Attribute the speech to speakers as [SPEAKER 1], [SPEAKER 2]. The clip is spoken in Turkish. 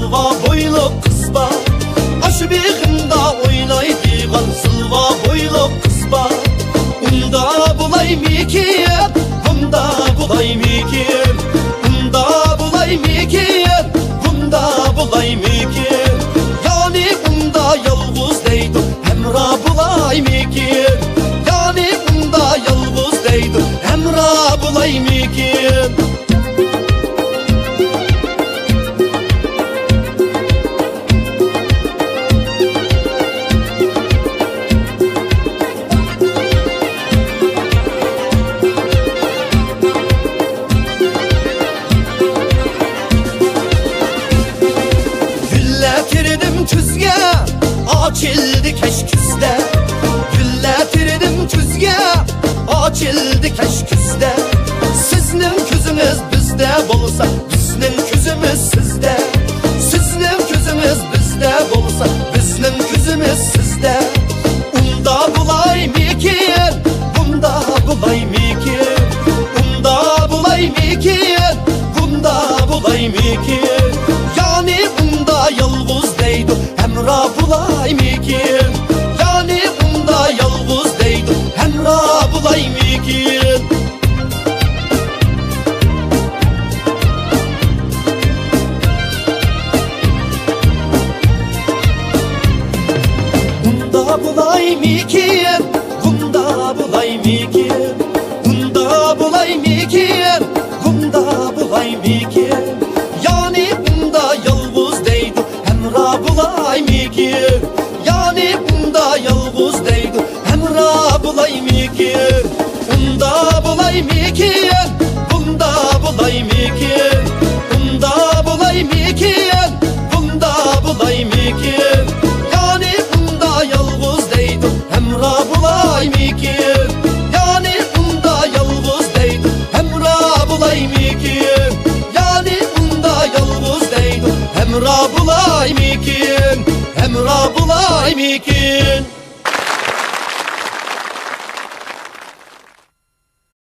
[SPEAKER 1] sılva boylu kız var. Aşı begimda oynaydigan sılva boylu kız var. Unda bulaymikin, bunda bulaymikin, unda bulaymikin, bunda bulaymikin. Yani unda yalğız deydi, hemra bulaymikin. Yani unda yalğız deydi, hemra bulaymikin. Gülletirdim tüzge, açıldı keşküzde. Gülletirdim tüzge, açıldı keşküzde. Sizning küzünüz bizde bolsa, bizning küzümüz sizde. Sizning küzünüz bizde bolsa, bizning küzümüz sizde. Unda bulaymikin, bunda bulaymikin, unda bulaymikin, bunda bulaymikin. Yani bunda yalğız deydi, hemra bulaymikin. Yani bunda yalğız deydi, hemra bulaymikin. Bunda bulaymikin, bunda bulaymikin, bunda bulaymikin, bunda bulaymikin. Yani bunda yalğız deydi, hemra bulaymikin. Yani bunda yalğız deydi, hemra bulaymikin. Bunda bulaymikin, bunda bulaymikin, bunda bulaymikin, bunda bulaymikin. Yani bunda yalğız deydi, hemra bulaymikin. Yani bunda yalğız deydi, hemra bulaymikin. Yani bunda yalğız deydi, hemra bulaymikin, hemra bulaymikin.